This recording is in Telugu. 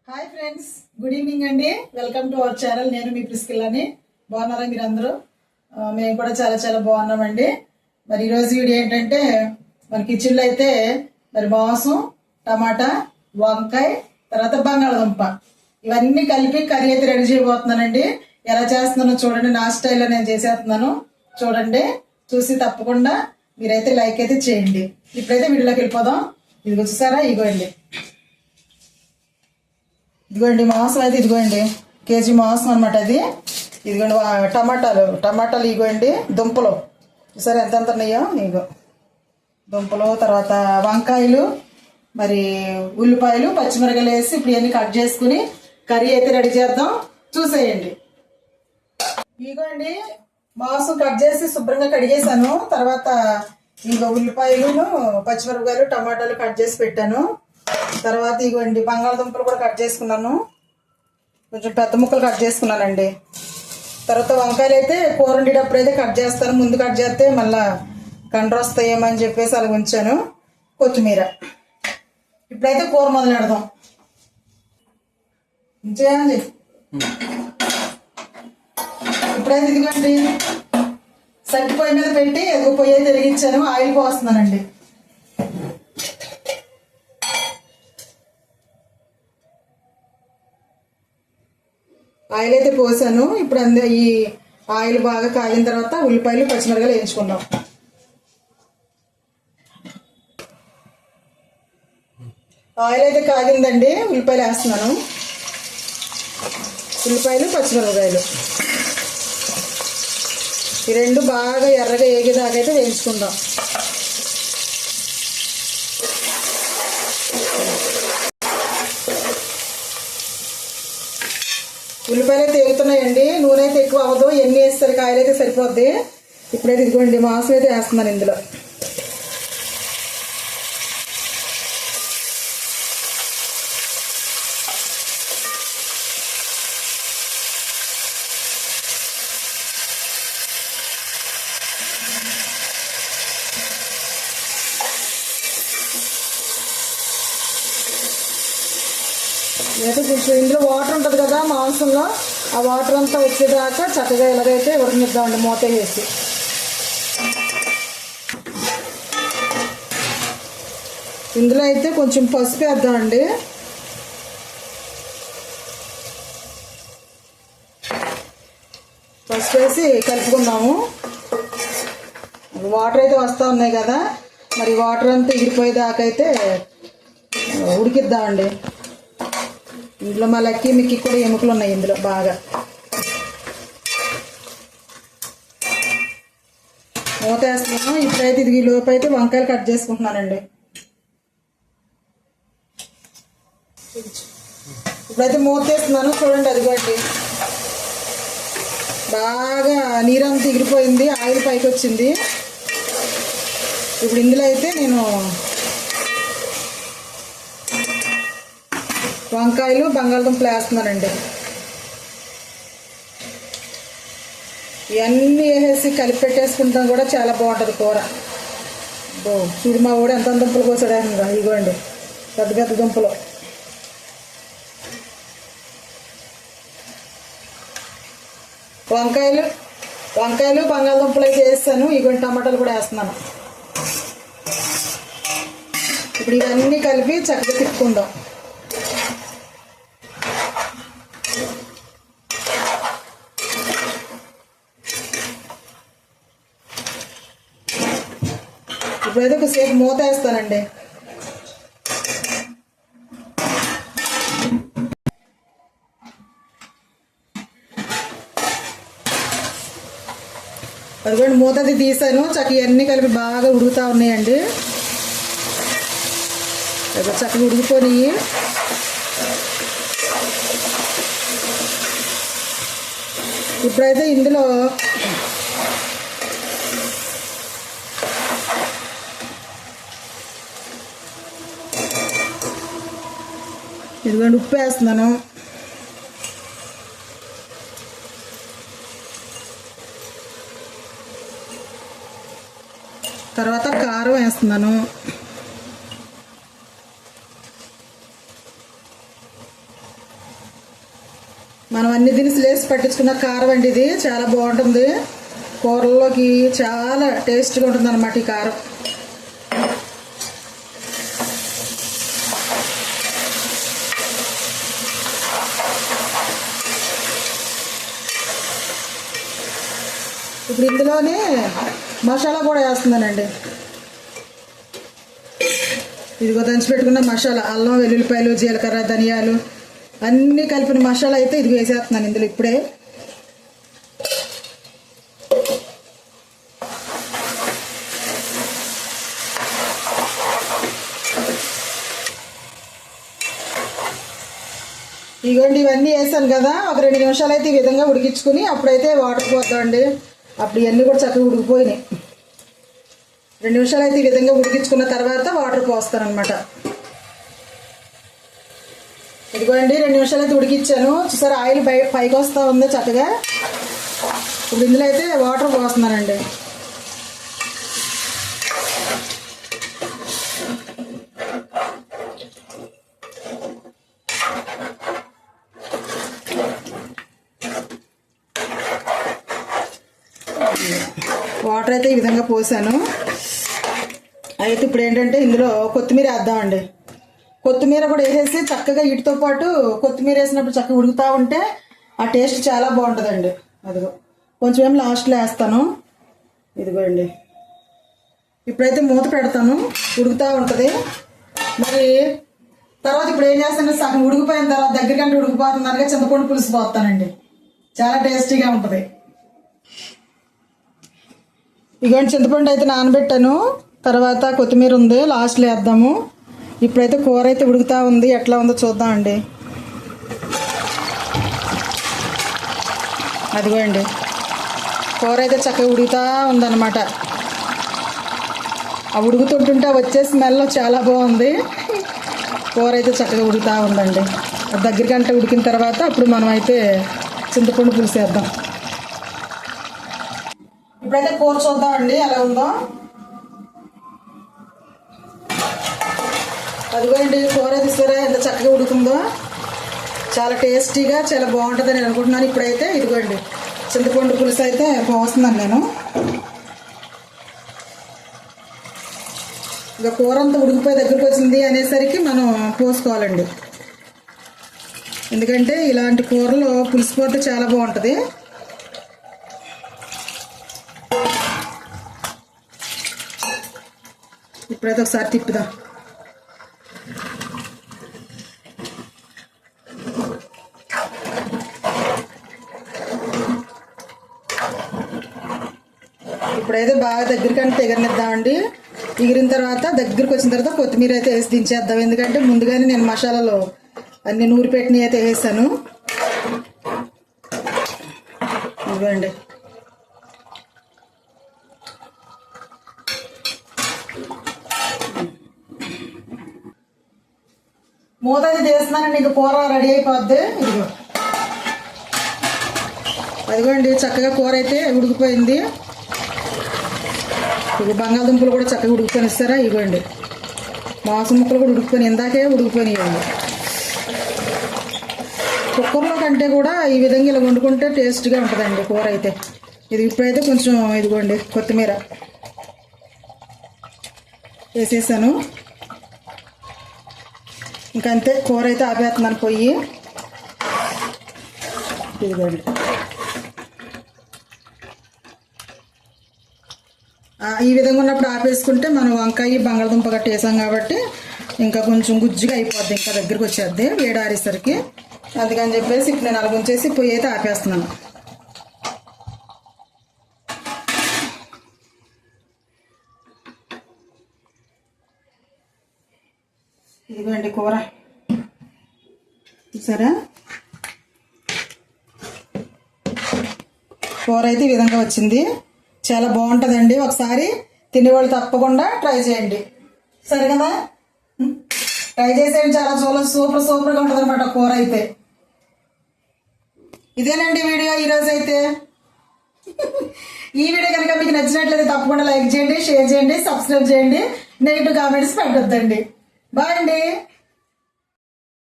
హాయ్ ఫ్రెండ్స్, గుడ్ ఈవినింగ్ అండి. Welcome to our channel. నేను మీ ప్రిస్కిల్లాని. బాగున్నారా మీరు అందరూ? మేము కూడా చాలా చాలా బాగున్నామండి. మరి ఈరోజు వీడియో ఏంటంటే, మన కిచెన్లో అయితే మరి మాంసం, టమాటా, వంకాయ, తర్వాత బంగాళదుంప ఇవన్నీ కలిపి కర్రీ అయితే రెడీ చేయబోతున్నానండి. ఎలా చేస్తున్నానో చూడండి. నా స్టైల్లో నేను చేసేస్తున్నాను. చూడండి, చూసి తప్పకుండా మీరైతే లైక్ అయితే చేయండి. ఇప్పుడైతే వీడియోలోకి వెళ్ళిపోదాం. ఇది వచ్చేసారా, ఇదిగోండి మాంసం అయితే ఇదిగోండి కేజీ మాంసం అనమాట. అది ఇదిగోండి టమాటాలు ఇదిగోండి. దుంపలు సరే ఎంత ఉన్నాయో, ఇగో దుంపలు, తర్వాత వంకాయలు, మరి ఉల్లిపాయలు, పచ్చిమిరపకాయలు వేసి ఇప్పుడు ఇవన్నీ కట్ చేసుకుని కర్రీ అయితే రెడీ చేద్దాం. చూసేయండి. ఇదిగోండి మాంసం కట్ చేసి శుభ్రంగా కడిగేసాను. తర్వాత ఇగో ఉల్లిపాయలు, పచ్చిమిరపకాయలు, టమాటాలు కట్ చేసి పెట్టాను. తర్వాత ఇగోండి బంగాళదుంపలు కూడా కట్ చేసుకున్నాను. కొంచెం పెద్ద ముక్కలు కట్ చేసుకున్నానండి. తర్వాత వంకాయలు అయితే కూర వండేటప్పుడు అయితే కట్ చేస్తాను. ముందు కట్ చేస్తే మళ్ళా కండ్ర వస్తాయేమని చెప్పేసి అలా ఉంచాను. కొత్తిమీర. ఇప్పుడైతే కూర మొదలు పెడదాం. చేయండి. ఇప్పుడైతే ఇదిగోండి సగ్గి పొయ్యి మీద పెట్టి ఎదుగు పొయ్యి అయితే వెలిగించాను. ఆయిల్ పోస్తున్నానండి. ఆయిల్ అయితే పోసాను. ఇప్పుడు ఈ ఆయిల్ బాగా కాగిన తర్వాత ఉల్లిపాయలు, పచ్చిమిరపకాయలు వేయించుకుందాం. ఆయిల్ అయితే కాగిందండి. ఉల్లిపాయలు వేస్తున్నాను. ఉల్లిపాయలు, పచ్చిమిరపకాయలు ఈ రెండు బాగా ఎర్రగా ఏగేదాకైతే వేయించుకుందాం. ఉల్లిపాయలు అయితే ఎగుతున్నాయండి. నూనె అయితే ఎక్కువ అవ్వదు. ఎన్ని వేసేసరికి ఆయిల్ అయితే సరిపోద్ది. ఇప్పుడైతే ఇదిగోండి మాంసం అయితే వేస్తున్నాను ఇందులో. అయితే కొంచెం ఇందులో వాటర్ ఉంటుంది కదా మాంసంలో, ఆ వాటర్ అంతా వచ్చేదాకా చక్కగా ఎలాగైతే ఉడకనిద్దామండి మూత వేసి. ఇందులో అయితే కొంచెం పసుపు వేద్దామండి. పసుపు వేసి కలుపుకుందాము. వాటర్ అయితే వస్తూ ఉన్నాయి కదా, మరి వాటర్ అంతా ఎగిరిపోయేదాకా అయితే ఉడికిద్దామండి. ఇందులో మా లక్కీ మిక్కి కూడా ఎముకలు ఉన్నాయి ఇందులో బాగా. మూత వేస్తున్నాను. ఇప్పుడైతే ఇది లోపు అయితే వంకాయలు కట్ చేసుకుంటున్నానండి. ఇప్పుడైతే మూత వేస్తున్నాను. చూడండి, అదిగోండి బాగా నీరంతా ఎగిరిపోయింది. ఆయిల్ పైకి వచ్చింది. ఇప్పుడు ఇందులో అయితే నేను వంకాయలు, బంగాళదుంపలు వేస్తున్నానండి. ఇవన్నీ వేసేసి కలిపి పెట్టేసుకుంటాం కూడా చాలా బాగుంటుంది కూర. చూడు మా కూడా ఎంత దుంపలు కోసాడు. ఇదిగోండి పెద్ద పెద్ద దుంపలు. వంకాయలు బంగాళదుంపలు అయితే వేస్తాను. ఇదిగోండి టమాటాలు కూడా వేస్తున్నాను. ఇప్పుడు ఇవన్నీ కలిపి చక్కగా తిప్పుకుందాం. ఇప్పుడైతే ఒకసేపు మూత వేస్తానండి. అదిగోండి మూత అది తీసాను. చక్కగా అన్నీ కలిపి బాగా ఉడుకుతూ ఉన్నాయండి. చక్కగా ఉడికిపోయి ఇప్పుడైతే ఇందులో ఇదిగోండి ఉప్పు వేస్తున్నాను. తర్వాత కారం వేస్తున్నాను. మనం అన్ని దినుసులు వేసి పట్టించుకున్న కారం అండి ఇది. చాలా బాగుంటుంది, కూరల్లోకి చాలా టేస్ట్గా ఉంటుంది అన్నమాట ఈ కారం. ఇప్పుడు ఇందులోనే మసాలా కూడా వేస్తున్నానండి. ఇదిగో దంచి పెట్టుకున్న మసాలా, అల్లం, వెల్లుల్లిపాయలు, జీలకర్ర, ధనియాలు అన్నీ కలిపిన మసాలా అయితే ఇది వేసేస్తున్నాను ఇందులో ఇప్పుడే. ఇదిగోండి ఇవన్నీ వేసాను కదా, ఒక 2 నిమిషాలు అయితే ఈ విధంగా ఉడికించుకుని అప్పుడైతే వాటర్ పోద్దామండి. అప్పుడు ఇవన్నీ కూడా చక్కగా ఉడికిపోయినాయి. 2 నిమిషాలు అయితే ఈ విధంగా ఉడికించుకున్న తర్వాత వాటర్ పోస్తానమాట. ఇదిగోండి 2 నిమిషాలు అయితే ఉడికించాను. చూసారు ఆయిల్ పైకి వస్తూ ఉంది చక్కగా. ఇప్పుడు ఇందులో అయితే వాటర్ పోస్తున్నానండి. వాటర్ అయితే ఈ విధంగా పోసాను. అయితే ఇప్పుడు ఏంటంటే ఇందులో కొత్తిమీర వేద్దామండి. కొత్తిమీర కూడా వేసేసి చక్కగా వీటితో పాటు కొత్తిమీర వేసినప్పుడు చక్కగా ఉడుకుతూ ఉంటే ఆ టేస్ట్ చాలా బాగుంటుందండి. అదిగో కొంచెం ఏం లాస్ట్లో వేస్తాను. ఇదిగోండి ఇప్పుడైతే మూత పెడతాను, ఉడుకుతూ ఉంటుంది. మరి తర్వాత ఇప్పుడు ఏం చేస్తాను, సగం ఉడికిపోయిన తర్వాత దగ్గరకంటే ఉడికిపోతున్నారుగా చింతపండు పులుసు పోతానండి. చాలా టేస్టీగా ఉంటుంది. ఇదిగోండి చింతపండు అయితే నానబెట్టాను, తర్వాత కొత్తిమీర ఉంది లాస్ట్లో వేద్దాము. ఇప్పుడైతే కూర అయితే ఉడుకుతూ ఉంది, ఎట్లా ఉందో చూద్దామండి. అదిగోండి కూర అయితే చక్కగా ఉడుకుతూ ఉందన్నమాట. ఆ ఉడుకుతుంటుంటే వచ్చే స్మెల్ చాలా బాగుంది. కూర అయితే చక్కగా ఉడుకుతూ ఉందండి. దగ్గరికంటే ఉడికిన తర్వాత అప్పుడు మనం అయితే చింతపండు పులుసు వేద్దాం. ఇప్పుడైతే కూర చూద్దామండి ఎలా ఉందో. అదిగోండి కూర తీసుకురా ఎంత చక్కగా ఉడుకుందో, చాలా టేస్టీగా చాలా బాగుంటుందని అనుకుంటున్నాను. ఇప్పుడైతే ఇదిగోండి చింతపండు పులుసు అయితే పోస్తున్నాను నేను. ఇక కూర అంతా ఉడికిపోయి దగ్గరికి వచ్చింది అనేసరికి మనం పోసుకోవాలండి. ఎందుకంటే ఇలాంటి కూరలో పులుసు పోతే చాలా బాగుంటుంది. ఇప్పుడైతే ఒకసారి తిప్పుదాం. ఇప్పుడైతే బాగా దగ్గరికంటే ఎగరనిద్దామండి. ఎగిరిన తర్వాత దగ్గరికి వచ్చిన తర్వాత కొత్తిమీర అయితే వేసి దించేద్దాం. ఎందుకంటే ముందుగానే నేను మసాలాలో అన్ని నూరి పెట్టినవి అయితే వేసాను. ఇవ్వండి మూత అది తీస్తున్నానండి. ఇంక కూర రెడీ అయిపోద్ది. ఇదిగో అదిగోండి చక్కగా కూర అయితే ఉడికిపోయింది. ఇక బంగాళదుంపలు కూడా చక్కగా ఉడికిపోయి ఇస్తారా. ఇవ్వండి మాంసం ముక్కలు కూడా ఉడికిపోయినాయి, ఇందాకే ఉడికిపోయినాయి. కుక్కర్లో కంటే కూడా ఈ విధంగా ఇలా వండుకుంటే టేస్ట్గా ఉంటుందండి కూర అయితే. ఇది ఇప్పుడైతే కొంచెం ఇదిగోండి కొత్తిమీర వేసేసాను. ఇంకంతే కూర అయితే ఆపేస్తున్నాను పొయ్యి. ఇదిగోండి ఈ విధంగా ఉన్నప్పుడు ఆపేసుకుంటే మనం వంకాయ బంగాళదుంప గట్ట వేసాం కాబట్టి ఇంకా కొంచెం గుజ్జుగా అయిపోద్ది, ఇంకా దగ్గరికి వచ్చేద్ది వేడారేసరికి. అందుకని చెప్పేసి ఇప్పుడు నేను అలగుంచేసి పొయ్యి అయితే ఆపేస్తున్నాను. ఇదిగోండి కూర చూసారా, కూర అయితే ఈ విధంగా వచ్చింది. చాలా బాగుంటుందండి. ఒకసారి తినేవాళ్ళు తప్పకుండా ట్రై చేయండి. సరే కదా, ట్రై చేసేయండి. చాలా సూపర్గా ఉంటుంది అనమాట కూర అయితే. ఇదేనండి వీడియో ఈరోజు అయితే. ఈ వీడియో కనుక మీకు నచ్చినట్లయితే తప్పకుండా లైక్ చేయండి, షేర్ చేయండి, సబ్స్క్రైబ్ చేయండి. Negative comments పెట్టొద్దండి. బాయ్ అండి.